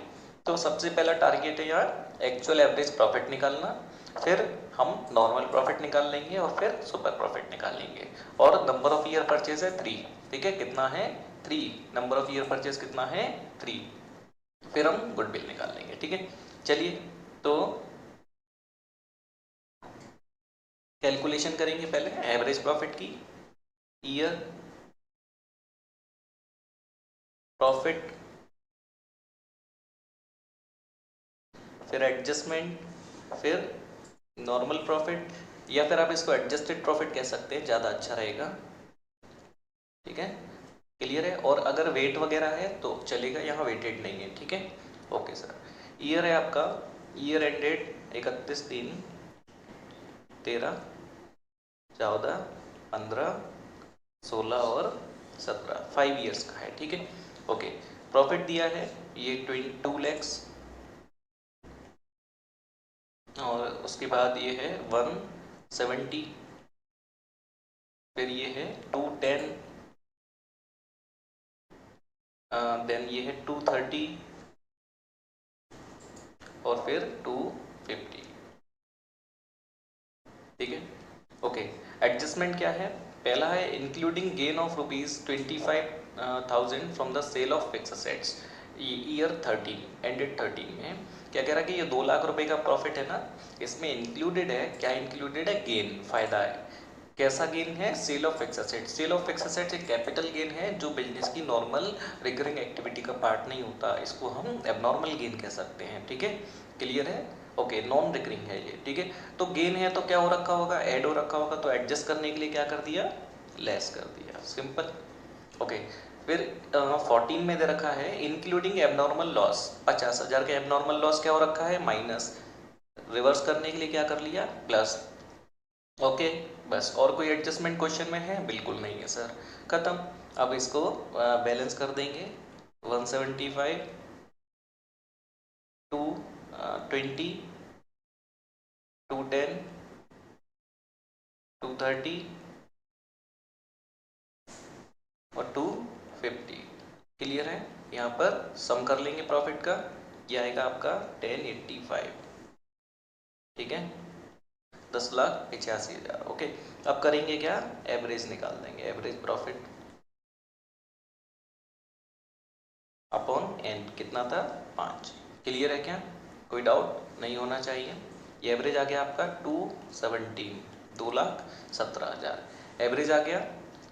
तो सबसे पहला टारगेट है यहाँ एक्चुअल एवरेज प्रॉफिट निकालना, फिर हम नॉर्मल प्रॉफिट निकाल लेंगे और फिर सुपर प्रॉफिट निकाल लेंगे। और नंबर ऑफ ईयर परचेज है 3, ठीक है। कितना है? 3। नंबर ऑफ ईयर परचेज कितना है? 3। फिर हम गुडविल निकाल लेंगे, ठीक है। चलिए तो कैलकुलेशन करेंगे पहले एवरेज प्रॉफिट की। ईयर प्रॉफिट, फिर एडजस्टमेंट, फिर नॉर्मल प्रॉफिट, या फिर आप इसको एडजस्टेड प्रॉफिट कह सकते हैं, ज़्यादा अच्छा रहेगा, ठीक है। क्लियर है? और अगर वेट वगैरह है तो चलेगा, यहाँ वेटेड नहीं है, ठीक है। Okay sir. ईयर है आपका, ईयर एंडेड 31/3/13, 14, 15, 16 और 17, 5 ईयर्स का है, ठीक है। ओके, प्रॉफिट दिया है ये 22 लैक्स, और उसके बाद ये है 170, फिर ये है 210, देन ये है 230 और फिर 250, ठीक है। ओके, एडजस्टमेंट क्या है? पहला है including gain of ₹25,000 from the sale of fix assets. Year 13 ended 13 में क्या कह रहा है कि ये 2 लाख रुपए का प्रॉफिट है ना, इसमें इंक्लूडेड है, क्या इंक्लूडेड है? गेन, फायदा है। कैसा गेन है? Sale of fix assets. Sale of fix assets एक कैपिटल गेन है जो बिजनेस की नॉर्मल रिकरिंग एक्टिविटी का पार्ट नहीं होता, इसको हम एबनॉर्मल गेन कह सकते हैं, ठीक है। क्लियर है? ओके, नॉन रिकरिंग है ये, ठीक है। तो गेन है तो क्या हो रखा होगा? ऐड हो रखा होगा, तो एडजस्ट करने के लिए क्या कर दिया? लेस कर दिया, सिंपल। ओके, फिर 14 में दे रखा है इंक्लूडिंग एबनॉर्मल लॉस, 50,000 का एबनॉर्मल लॉस क्या हो रखा है? माइनस, रिवर्स करने के लिए क्या कर लिया? प्लस। ओके, बस। और कोई एडजस्टमेंट क्वेश्चन में है? बिल्कुल नहीं है सर, खत्म। अब इसको बैलेंस कर देंगे, 175, 220, 210, 230 और 250। क्लियर है? यहाँ पर सम कर लेंगे प्रॉफिट का, ये आएगा आपका 1085, ठीक है। 10,85,000। ओके, अब करेंगे क्या? एवरेज निकाल देंगे, एवरेज प्रॉफिट अपॉन एन कितना था? 5। क्लियर है क्या? कोई डाउट नहीं होना चाहिए। ये एवरेज आ गया आपका 217, 2,17,000 एवरेज आ गया।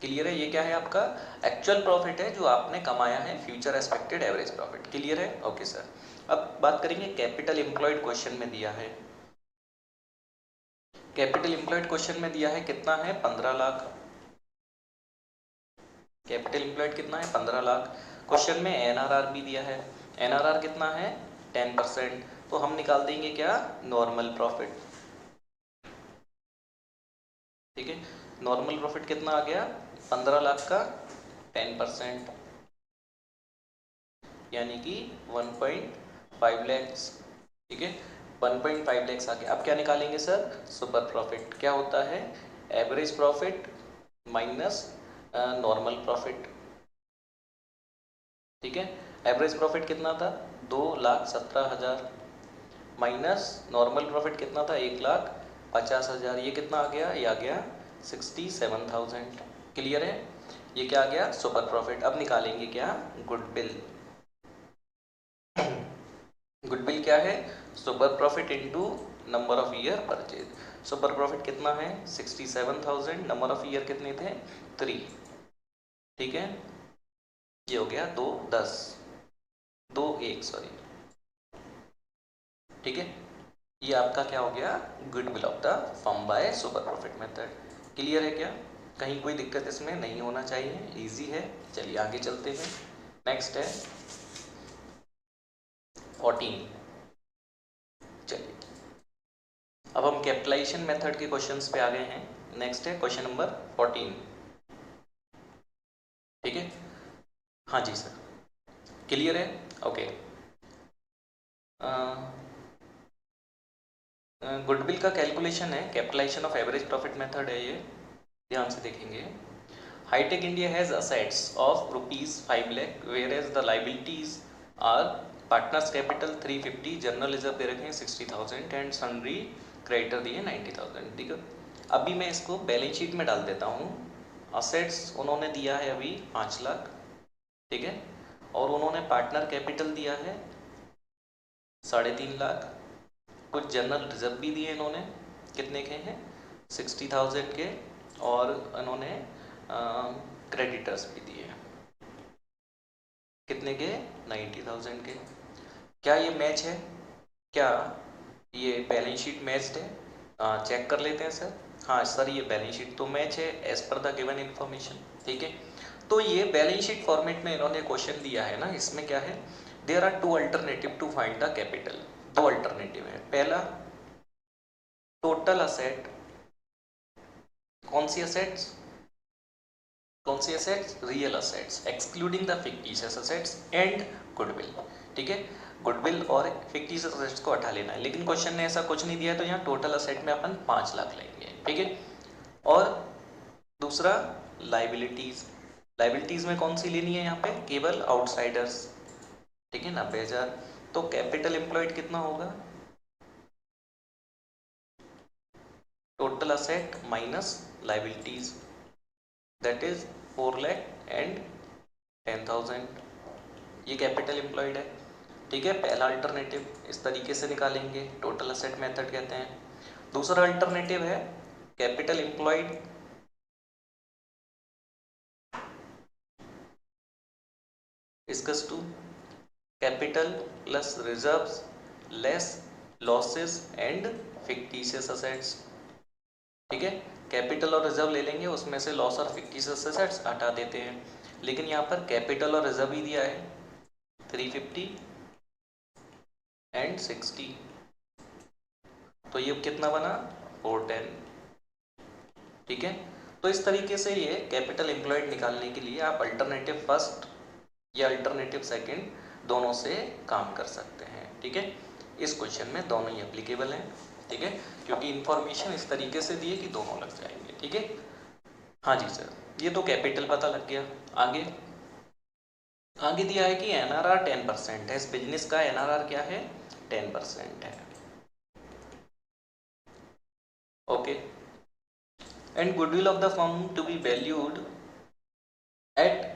क्लियर है? ये क्या है आपका? एक्चुअल प्रॉफिट है जो आपने कमाया है, future expected average profit. Clear है? Okay sir. अब बात करेंगे कैपिटल एम्प्लॉयड, क्वेश्चन में दिया है। कैपिटल एम्प्लॉयड क्वेश्चन में दिया है कितना है? 15 लाख। कैपिटल एम्प्लॉयड कितना है? 15 लाख। क्वेश्चन में एनआरआर भी दिया है, एनआरआर कितना है? 10%। तो हम निकाल देंगे क्या? नॉर्मल प्रॉफिट, ठीक है। नॉर्मल प्रॉफिट कितना आ गया? 15 लाख का 10%, यानी कि 1.5 लैक्स, ठीक है। 1.5 लैक्स आ गया। अब क्या निकालेंगे सर? Super profit. क्या होता है? Average profit minus normal profit, ठीक है। एवरेज प्रॉफिट कितना था? 2,17,000 माइनस नॉर्मल प्रॉफिट कितना था? 1,50,000। ये कितना आ गया? ये आ गया 67,000। क्लियर है? ये क्या आ गया? Super profit. अब निकालेंगे क्या? गुडविल। गुडविल क्या है? Super profit into number of year purchase. Super profit कितना है? 67,000। नंबर ऑफ ईयर कितने थे? 3, ठीक है। ये हो गया 210, 21 सॉरी, ठीक है। ये आपका क्या हो गया? Goodwill of the firm by super profit method. Clear है क्या? कहीं कोई दिक्कत इसमें नहीं होना चाहिए, इजी है। चलिए आगे चलते हैं। नेक्स्ट है 14। चलिए अब हम कैपिटलाइजेशन मेथड के क्वेश्चंस पे आ गए हैं। नेक्स्ट है क्वेश्चन नंबर 14, ठीक है। हाँ जी सर, क्लियर है? ओके, गुडविल का कैलकुलेशन है, capitalisation of average profit method है ये, ध्यान से देखेंगे। Hitech India has assets of ₹5 lakh where the liabilities are partners capital 350, general reserve दे रखे हैं 60,000 एंड सन्ड्री क्रेडिटर दिए 90,000। ठीक है, अभी मैं इसको बैलेंस शीट में डाल देता हूँ। असेट्स उन्होंने दिया है अभी 5 लाख, ठीक है, और उन्होंने पार्टनर कैपिटल दिया है 3.5 लाख, कुछ जनरल रिजर्व भी दिए इन्होंने, कितने के हैं 60,000 के, और इन्होंने क्रेडिटर्स भी दिए कितने के 90,000 के। क्या ये मैच है? क्या ये बैलेंस शीट मैच्ड है? चेक कर लेते हैं सर। हाँ सर, ये बैलेंस शीट तो मैच है as per the given information. ठीक है, तो ये बैलेंस शीट फॉर्मेट में इन्होंने क्वेश्चन दिया है ना, इसमें क्या है, there are 2 alternative to find the capital. 2 alternative है। पहला, टोटल असेट, कौन सी असेट्स, कौन सी assets, real assets excluding the fictitious assets and goodwill. ठीक है, गुडविल और फिक्टिशियस असेट्स को हटा लेना है, लेकिन क्वेश्चन ने ऐसा कुछ नहीं दिया है, तो यहाँ टोटल असेट में अपन 5 लाख लेंगे। ठीक है, और दूसरा लाइबिलिटीज, लाइबिलिटीज में कौन सी लेनी है यहाँ पे, केवल आउटसाइडर्स। ठीक है, 90,000। तो कैपिटल एम्प्लॉयड कितना होगा, total asset minus liabilities, that is 4 lakh and 10,000, ये कैपिटल एम्प्लॉयड है। ठीक है, पहला अल्टरनेटिव इस तरीके से निकालेंगे, टोटल असेट मेथड कहते हैं। दूसरा अल्टरनेटिव है capital employed equals to capital plus reserves less losses and fictitious assets. ठीक है, कैपिटल और रिजर्व ले लेंगे, उसमें से लॉस और फिक्टिशियस असेट्स हटा देते हैं, लेकिन यहाँ पर कैपिटल और रिजर्व ही दिया है 350 एंड 60, तो ये कितना बना 410। ठीक है, तो इस तरीके से ये कैपिटल एम्प्लॉयड निकालने के लिए आप अल्टरनेटिव फर्स्ट या अल्टरनेटिव सेकंड दोनों से काम कर सकते हैं। ठीक है, इस क्वेश्चन में दोनों ही एप्लीकेबल हैं। ठीक है, क्योंकि इंफॉर्मेशन इस तरीके से दी है कि दोनों लग जाएंगे। ठीक है, हाँ जी सर, ये तो कैपिटल पता लग गया। आगे आगे दिया है कि एनआरआर 10% है, इस बिजनेस का एनआरआर क्या है 10% है। Okay, and goodwill of the firm to be valued at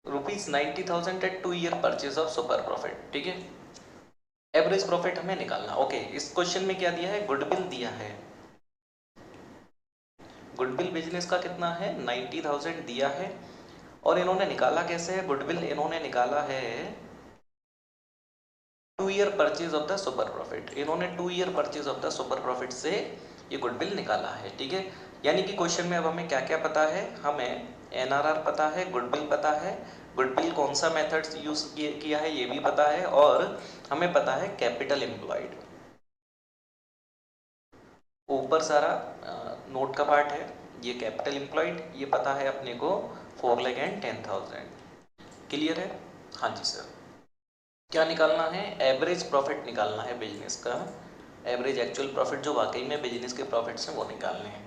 ₹90,000 at 2 year purchase of super profit. ठीक है, एवरेज प्रॉफिट हमें निकालना। ओके, इस क्वेश्चन में क्या दिया है, गुडविल दिया है, गुडविल बिजनेस का कितना है 90,000 दिया है, और इन्होंने निकाला कैसे है गुडविल, इन्होंने निकाला है 2 year purchase of the super profit, इन्होंने 2 year purchase of the super profit से ये गुडविल निकाला है। ठीक है, यानी कि क्वेश्चन में अब हमें क्या क्या पता है, हमें एनआरआर पता है, गुडविल पता है, गुडविल कौन सा मेथड यूज किया है ये भी पता है, और हमें पता है कैपिटल एम्प्लॉयड। ऊपर सारा नोट का पार्ट है, ये कैपिटल एम्प्लॉयड, ये पता है अपने को 4 लाख एंड 10,000। क्लियर है? हाँ जी सर। क्या निकालना है, एवरेज प्रॉफिट निकालना है बिजनेस का, एवरेज एक्चुअल प्रॉफिट जो वाकई में बिजनेस के प्रॉफिट्स हैं वो निकालने हैं।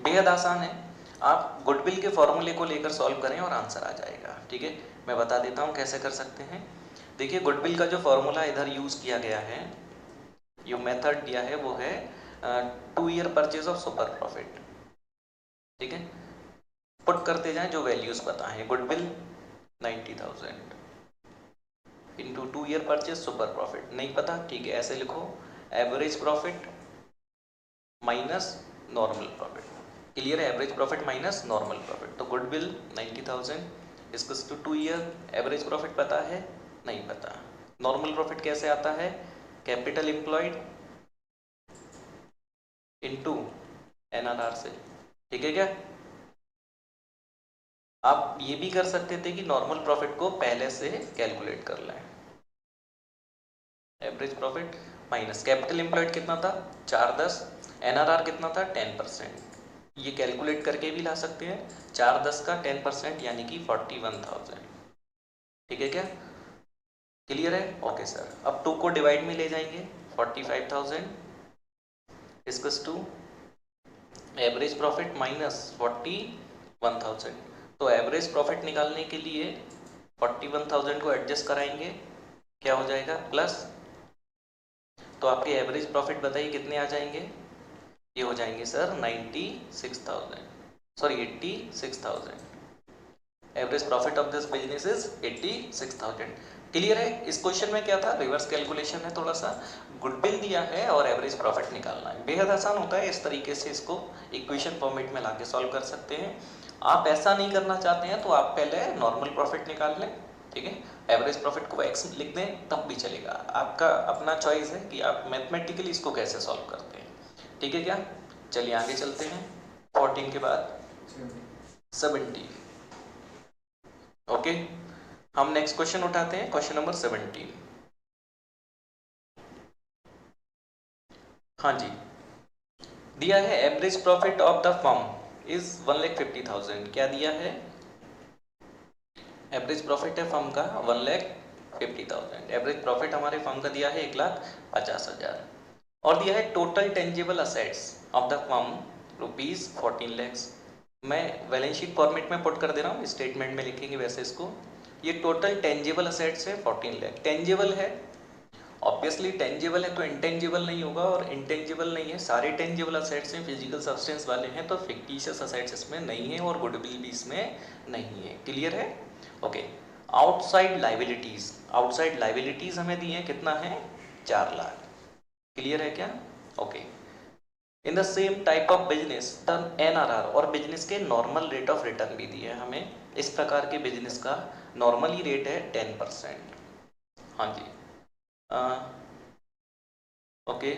बेहद आसान है, आप गुडविल के फॉर्मूले को लेकर सॉल्व करें और आंसर आ जाएगा। ठीक है, मैं बता देता हूँ कैसे कर सकते हैं। देखिए, गुडविल का जो फॉर्मूला इधर यूज़ किया गया है, जो मेथड दिया है वो है 2 year purchase of super profit. ठीक है, पुट करते जाएं जो वैल्यूज पता है, goodwill 90,000 into 2 year purchase super profit नहीं पता, ठीक है, ऐसे लिखो, average profit minus normal profit. Clear है, average profit minus normal profit, तो गुडविल 90,000 इसकस टू 2 ईयर, एवरेज प्रॉफिट पता है नहीं पता, नॉर्मल प्रॉफिट कैसे आता है, कैपिटल एम्प्लॉयड इनटू एनआरआर से। ठीक है क्या, आप ये भी कर सकते थे कि नॉर्मल प्रॉफिट को पहले से कैलकुलेट कर लें, average profit minus capital employed कितना था 410, एनआरआर कितना था 10%, ये कैलकुलेट करके भी ला सकते हैं, 410 का 10% यानी कि 41,000। ठीक है क्या, क्लियर है? ओके सर, अब 2 को डिवाइड में ले जाएंगे, 45,000 इजकस टू एवरेज प्रॉफिट माइनस 41,000। तो एवरेज प्रॉफिट निकालने के लिए 41,000 को एडजस्ट कराएंगे, क्या हो जाएगा प्लस, तो आपके एवरेज प्रॉफिट बताइए कितने आ जाएंगे, ये हो जाएंगे sir 96,000, sorry 86,000। Average profit of this business is 86,000। Clear है? इस क्वेश्चन में क्या था, रिवर्स कैलकुलेशन है, थोड़ा सा गुडविल दिया है और एवरेज प्रॉफिट निकालना है। बेहद आसान होता है, इस तरीके से इसको इक्वेशन फॉर्मेट में लाके सॉल्व कर सकते हैं। आप ऐसा नहीं करना चाहते हैं तो आप पहले नॉर्मल प्रॉफिट निकाल लें, ठीक है, एवरेज प्रॉफिट को एक्स लिख दें तब भी चलेगा, आपका अपना चॉइस है कि आप मैथमेटिकली इसको कैसे सॉल्व करते हैं, ठीक है क्या। चलिए आगे चलते हैं। 14 के बाद 17। ओके, हम नेक्स्ट क्वेश्चन उठाते हैं, क्वेश्चन नंबर 17। हाँ जी, दिया है average profit of the firm is 1,50,000। क्या दिया है, एवरेज प्रॉफिट है फर्म का 1,50,000। एवरेज प्रॉफिट हमारे फर्म का दिया है 1,50,000 और दिया है total tangible assets of the firm rupees 14 lakhs। मैं बैलेंस शीट फॉर्मेट में पुट कर दे रहा हूँ, स्टेटमेंट में लिखेंगे वैसे इसको। ये टोटल टेंजिबल असेट्स है 14 लाख। टेंजिबल है, ऑब्वियसली टेंजिबल है तो इंटेंजिबल नहीं होगा, और इंटेंजिबल नहीं है, सारे टेंजिबल असेट्स हैं, फिजिकल सब्सटेंस वाले हैं, तो फिक्टिशियस असेट्स इसमें नहीं है और गुडविल भी इसमें नहीं है। क्लियर है? Okay. Outside liabilities, outside liabilities हमें दी है, कितना है 4 लाख। क्लियर है क्या? Okay. In the same type of business the NRR, और बिजनेस के नॉर्मल रेट ऑफ रिटर्न भी दिए हैं हमें। इस प्रकार के बिजनेस का नॉर्मली रेट है 10%। हाँ जी, okay.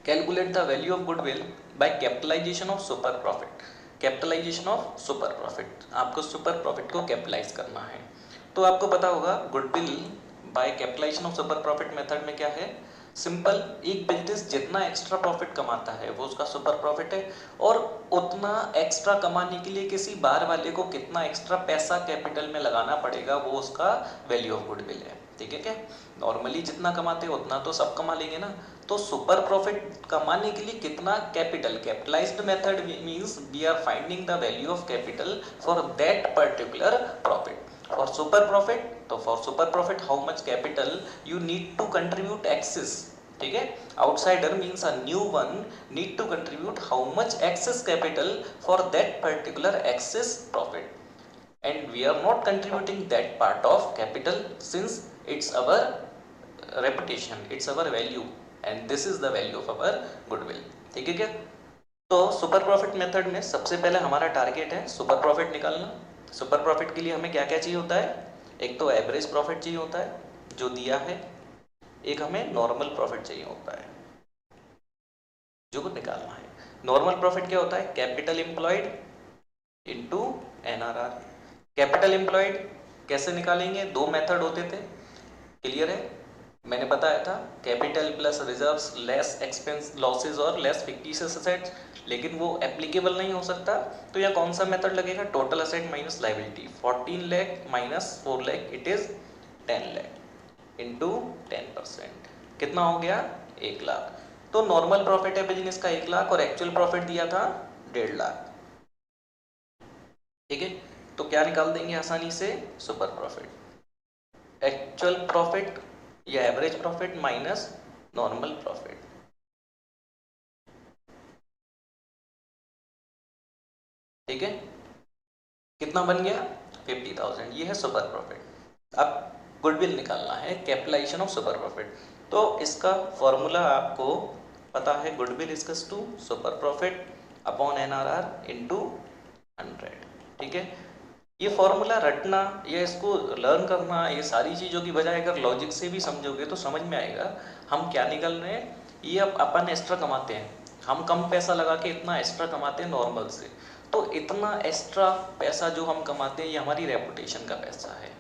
Calculate the value of goodwill by capitalisation of super profit. Capitalisation of super profit, आपको सुपर प्रॉफिट को कैपिटलाइज करना है। तो आपको पता होगा goodwill by capitalisation of super profit method में क्या है, सिंपल, एक बिजनेस जितना एक्स्ट्रा प्रॉफिट कमाता है वो उसका सुपर प्रॉफिट है, और उतना एक्स्ट्रा कमाने के लिए किसी बाहर वाले को कितना एक्स्ट्रा पैसा कैपिटल में लगाना पड़ेगा वो उसका वैल्यू ऑफ गुडविल है। ठीक है क्या? नॉर्मली जितना कमाते हो उतना तो सब कमा लेंगे ना, तो सुपर प्रॉफिट कमाने के लिए कितना capital, capitalised method means we are finding the value of capital for that particular profit. For super profit, तो for super profit how much capital you need to contribute excess, ठीक है, outsider means a new one need to contribute how much excess capital for that particular excess profit, and we are not contributing that part of capital since it's our reputation, it's our value, and this is the value of our goodwill। ठीक है क्या? तो super profit method में सबसे पहले हमारा target है super profit निकालना। सुपर प्रॉफिट के लिए हमें क्या क्या चाहिए होता है, एक तो एवरेज प्रॉफिट चाहिए होता है जो दिया है, एक हमें नॉर्मल प्रॉफिट चाहिए होता है जो निकालना है। नॉर्मल प्रॉफिट क्या होता है, capital employed into NRR। Capital employed कैसे निकालेंगे, दो मेथड होते थे। क्लियर है? मैंने बताया था capital plus reserves less expense losses और लेस फिक्टिशियस असेट्स, लेकिन वो एप्लीकेबल नहीं हो सकता। तो यहाँ कौन सा मेथड लगेगा, total asset minus liability. 14 lakh minus 4 lakh it is 10 lakh into 10%, कितना हो गया 1 लाख। तो नॉर्मल प्रॉफिट है बिजनेस का 1 लाख और एक्चुअल प्रॉफिट दिया था 1.5 लाख। ठीक है, तो क्या निकाल देंगे आसानी से, सुपर प्रॉफिट, एक्चुअल प्रॉफिट या average profit minus normal profit. ठीक है, कितना बन गया 50,000, ये है सुपर प्रॉफिट। अब गुडविल निकालना है, कैपिटलाइजेशन ऑफ सुपर प्रॉफिट। तो इसका फॉर्मूला आपको पता है, goodwill equals to super profit upon NRR into 100। ठीक है, ये फॉर्मूला रटना या इसको लर्न करना, ये सारी चीज़ों की बजाय अगर लॉजिक से भी समझोगे तो समझ में आएगा हम क्या निकल रहे हैं। ये अब अपन एक्स्ट्रा कमाते हैं, हम कम पैसा लगा के इतना एक्स्ट्रा कमाते हैं नॉर्मल से, तो इतना एक्स्ट्रा पैसा जो हम कमाते हैं ये हमारी रेपुटेशन का पैसा है।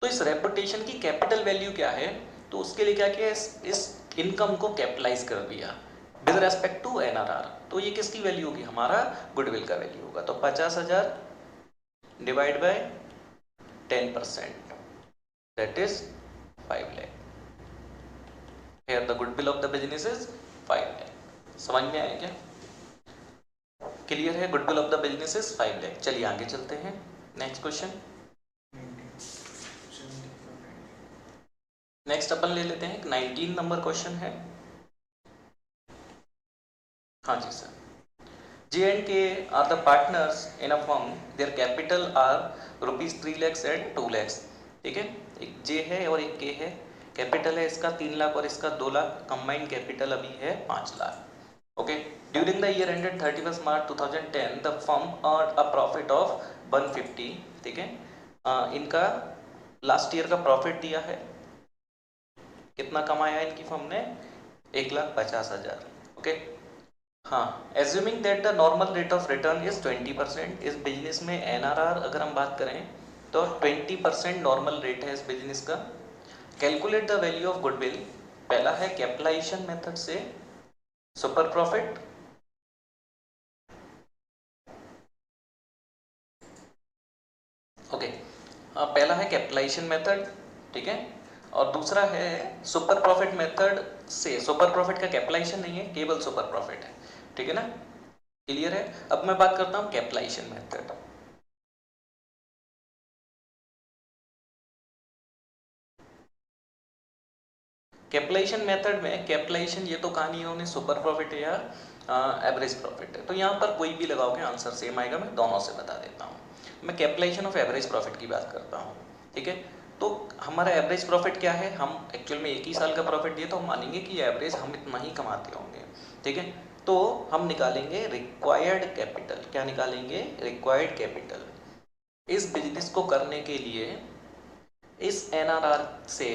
तो इस रेपुटेशन की कैपिटल वैल्यू क्या है, तो उसके लिए क्या किया, इस इनकम को कैपिटलाइज कर दिया विद रेस्पेक्ट टू NRR। तो ये किसकी वैल्यू होगी, हमारा गुडविल का वैल्यू होगा। तो 50,000 divide by 10%, that is 5 lakh। Here the goodwill of the business is 5 lakh। समझ में आया क्या? क्लियर है? Goodwill of the business is 5 lakh. चलिए आगे चलते हैं, नेक्स्ट क्वेश्चन। नेक्स्ट अपन ले लेते हैं, 19 नंबर क्वेश्चन है। हाँ जी sir. J&K are the partners in a firm. Their capital are rupees 3 lakhs and 2 lakhs. ठीक है, एक J है और एक K है। कैपिटल है इसका 3 लाख और इसका 2 लाख, कंबाइंड कैपिटल अभी है 5 lakh. Okay, during the year ended 31 March 2010 the firm earn a profit of 150। ठीक है, इनका लास्ट ईयर का प्रॉफिट दिया है, कितना कमाया है इनकी फर्म ने? 1,50,000। ओके, हाँ, assuming that the normal rate of return is 20%। इस बिजनेस में एनआरआर अगर हम बात करें तो 20% नॉर्मल रेट है इस बिजनेस का। Calculate the value of goodwill. पहला है कैपिटलाइजेशन मेथड से सुपर प्रॉफिट, ओके, पहला है कैपिटलाइजेशन मेथड, ठीक है, और दूसरा है सुपर प्रॉफिट मेथड से। सुपर प्रॉफिट का कैपिटलाइजेशन नहीं है, केवल सुपर प्रॉफिट है, ठीक है ना? क्लियर है? अब मैं बात करता हूं कैपिटलाइजेशन मेथड। कैपिटलाइजेशन मेथड में, कैपिटलाइजेशन ये तो कहा नहीं इन्होंने सुपर प्रॉफिट है या एवरेज प्रॉफिट है, तो यहाँ पर कोई भी लगाओगे आंसर सेम आएगा। मैं दोनों से बता देता हूँ। मैं कैपिटलाइजेशन ऑफ एवरेज प्रॉफिट की बात करता हूँ, ठीक है। तो हमारा एवरेज प्रॉफिट क्या है? हम एक्चुअल में एक ही साल का प्रॉफिट दिए तो हम मानेंगे कि एवरेज हम इतना ही कमाते होंगे, ठीक है। तो हम निकालेंगे रिक्वायर्ड कैपिटल। क्या निकालेंगे? Required capital. इस बिजनेस को करने के लिए इस एनआरआर से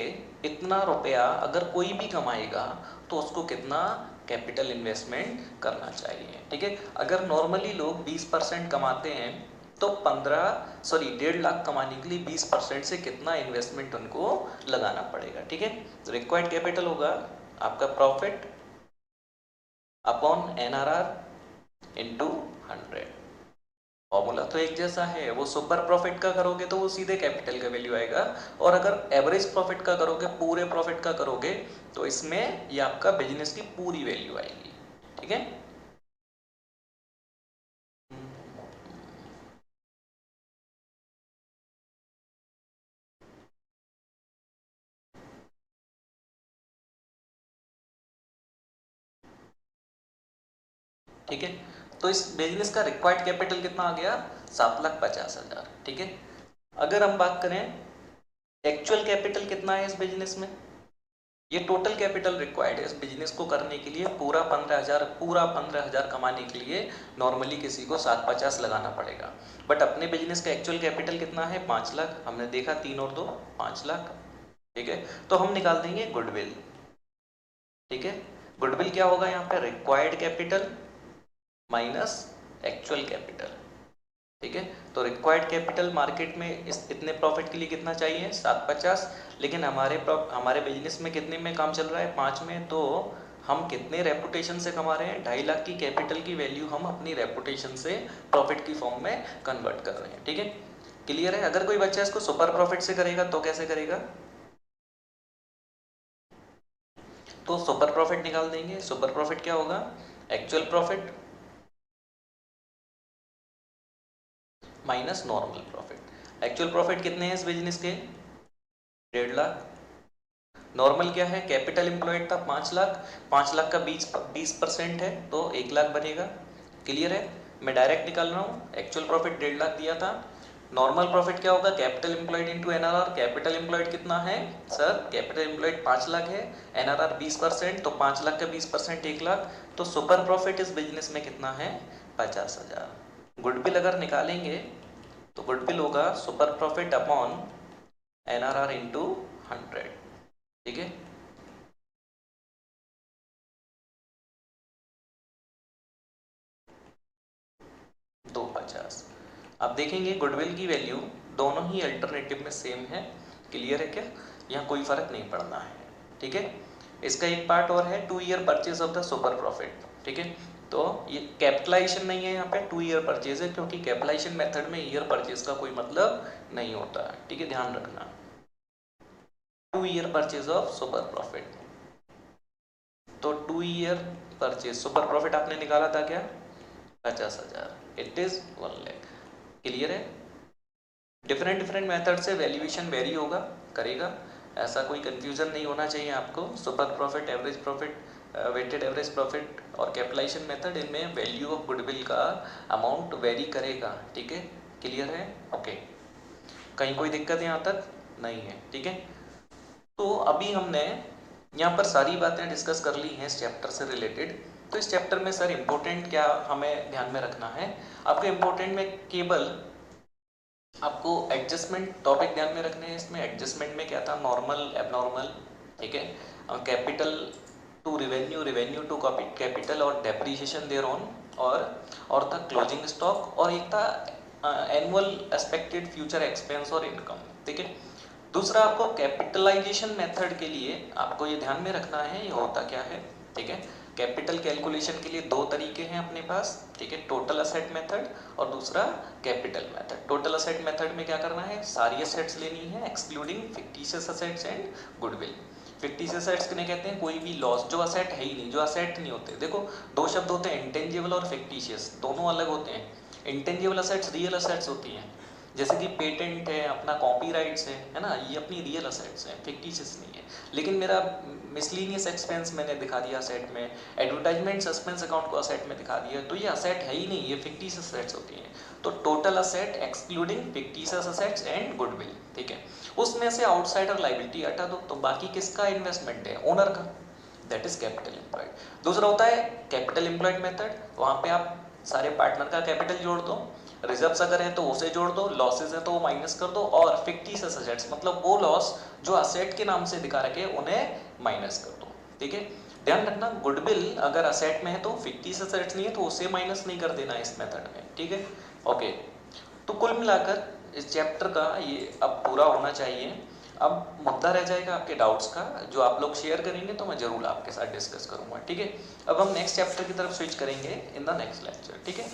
इतना रुपया अगर कोई भी कमाएगा तो उसको कितना कैपिटल इन्वेस्टमेंट करना चाहिए, ठीक है। अगर नॉर्मली लोग 20% कमाते हैं तो 1.5 लाख कमाने के लिए 20% से कितना इन्वेस्टमेंट उनको लगाना पड़ेगा, ठीक है। तो रिक्वायर्ड कैपिटल होगा आपका profit upon NRR into 100। Formula तो एक जैसा है। वो सुपर प्रॉफिट का करोगे तो वो सीधे कैपिटल का वैल्यू आएगा, और अगर एवरेज प्रॉफिट का करोगे, पूरे प्रॉफिट का करोगे, तो इसमें ये आपका बिजनेस की पूरी वैल्यू आएगी, ठीक है। ठीक है, तो इस बिजनेस का रिक्वायर्ड कैपिटल कितना आ गया? 7,50,000, ठीक है। अगर हम बात करें एक्चुअल कैपिटल कितना है इस बिजनेस में, ये टोटल कैपिटल रिक्वायर्ड है इस बिजनेस को करने के लिए। पूरा 15,000 कमाने के लिए नॉर्मली किसी को 750 लगाना पड़ेगा, बट अपने बिजनेस का एक्चुअल कैपिटल कितना है? 5 लाख। हमने देखा 3 और 2 5 लाख, ठीक है। तो हम निकाल देंगे गुडविल, ठीक है। गुडविल क्या होगा यहाँ पे? Required capital minus actual capital, ठीक है। तो रिक्वायर्ड कैपिटल मार्केट में इस इतने प्रॉफिट के लिए कितना चाहिए? 750। लेकिन हमारे बिजनेस में कितने में काम चल रहा है? 5 में। तो हम कितने रेपुटेशन से कमा रहे हैं? 2.5 लाख की कैपिटल की वैल्यू हम अपनी रेपुटेशन से प्रॉफिट की फॉर्म में कन्वर्ट कर रहे हैं, ठीक है। क्लियर है? अगर कोई बच्चा इसको सुपर प्रॉफिट से करेगा तो कैसे करेगा? तो सुपर प्रॉफिट निकाल देंगे। सुपर प्रॉफिट क्या होगा? Actual profit minus normal profit. Actual profit कितने हैं इस बिजनेस के? 1.5 लाख। नॉर्मल क्या है? कैपिटल एम्प्लॉयड था 5 लाख, 5 लाख का 20% है तो 1 लाख बनेगा। क्लियर है? मैं डायरेक्ट निकाल रहा हूँ। एक्चुअल प्रॉफिट 1.5 लाख दिया था। नॉर्मल प्रॉफिट क्या होगा? Capital employed into NRR. Capital employed कितना है सर? कैपिटल एम्प्लॉयड 5 लाख है, एनआरआर 20%, तो 5 लाख का 20% 1 लाख। तो सुपर प्रॉफिट इस बिजनेस में कितना है? 50,000। गुडविल अगर निकालेंगे तो गुडविल होगा super profit upon NRR into 100, ठीक है। दो 50। अब देखेंगे गुडविल की वैल्यू दोनों ही अल्टरनेटिव में सेम है। क्लियर है क्या? यहाँ कोई फर्क नहीं पड़ना है, ठीक है। इसका एक पार्ट और है, 2 year purchase of the super profit, ठीक है। तो ये कैपिटलाइजेशन नहीं है, यहाँ पे 2 ईयर परचेज है, क्योंकि कैपिटलाइजेशन मेथड में ईयर परचेज का कोई मतलब नहीं होता है, ठीक है, ध्यान रखना। 2 year purchase of super profit, तो 2 ईयर परचेज, सुपर प्रॉफिट आपने निकाला था क्या 50,000, इट इज 1 लाख। क्लियर है? डिफरेंट डिफरेंट मेथड से वैल्यूएशन वेरी होगा, करेगा, ऐसा कोई कंफ्यूजन नहीं होना चाहिए आपको। Super profit, average profit, weighted average profit और कैपिटलाइजेशन मेथड, इनमें वैल्यू ऑफ गुडविल का अमाउंट वेरी करेगा। ठीक है? क्लियर है? ओके, कहीं कोई दिक्कत यहाँ तक नहीं है? ठीक है, तो अभी हमने यहाँ पर सारी बातें डिस्कस कर ली हैं इस चैप्टर से रिलेटेड। तो इस चैप्टर में सर इम्पोर्टेंट क्या हमें ध्यान में रखना है? आपको इम्पोर्टेंट में केवल आपको एडजस्टमेंट टॉपिक ध्यान में रखने हैं। इसमें एडजस्टमेंट में क्या था, नॉर्मल, एबनॉर्मल, ठीक है, capital to revenue, revenue to capital और डेप्रीशिएशन देयर ऑन, और था क्लोजिंग स्टॉक, और एक था एनुअल एक्सपेक्टेड फ्यूचर एक्सपेंस और इनकम। ठीक है, दूसरा आपको कैपिटलाइजेशन मेथड के लिए आपको ये ध्यान में रखना है ये होता क्या है। ठीक है, कैपिटल कैलकुलेशन के लिए दो तरीके हैं अपने पास। ठीक है, टोटल असेट मेथड और दूसरा capital method. Total asset method में क्या करना है, सारी असेट्स लेनी है excluding fictitious assets and goodwill. Fictitious assets किन्हें कहते हैं, कोई भी लॉस जो असेट है ही नहीं, जो असेट नहीं होते। देखो दो शब्द होते हैं, इंटेंजिबल और फिक्टिशियस, दोनों अलग होते हैं। इंटेंजिबल असेट्स रियल असेट्स होती हैं, जैसे कि पेटेंट है, अपना कॉपीराइट्स है ना, ये अपनी रियल असेट्स हैं, फिक्टिशियस नहीं है। लेकिन मेरा मिसलिनियस एक्सपेंस मैंने दिखा दिया असेट में, एडवर्टाइजमेंट सस्पेंस अकाउंट को असेट में दिखा दिया, तो ये असेट है ही नहीं, ये फिक्टिशियस असेट्स होती हैं। तो total asset excluding fictitious assets and goodwill. ठीक है, उसमें से आउटसाइडर लायबिलिटी हटा दो, तो बाकी किसका इन्वेस्टमेंट है, ओनर का, दैट इज कैपिटल एम्प्लॉयड। दूसरा होता है कैपिटल एम्प्लॉयड मेथड, वहां पे आप सारे पार्टनर का कैपिटल जोड़ दो, रिजर्व्स अगर है तो उसे जोड़ दो, लॉसेज है तो वो माइनस कर दो, और फिक्टिशियस असेट्स मतलब वो लॉस जो असेट के नाम से दिखा रखे उन्हें माइनस कर दो। ठीक है, ध्यान रखना गुडविल अगर असेट में है तो फिक्टिशियस असेट्स नहीं है तो उसे माइनस नहीं कर देना इस मेथड में। ठीक है, ओके, तो कुल मिलाकर इस चैप्टर का ये अब पूरा होना चाहिए। अब मुद्दा रह जाएगा आपके डाउट्स का, जो आप लोग शेयर करेंगे तो मैं जरूर आपके साथ डिस्कस करूंगा। ठीक है, अब हम नेक्स्ट चैप्टर की तरफ स्विच करेंगे इन द नेक्स्ट लेक्चर। ठीक है।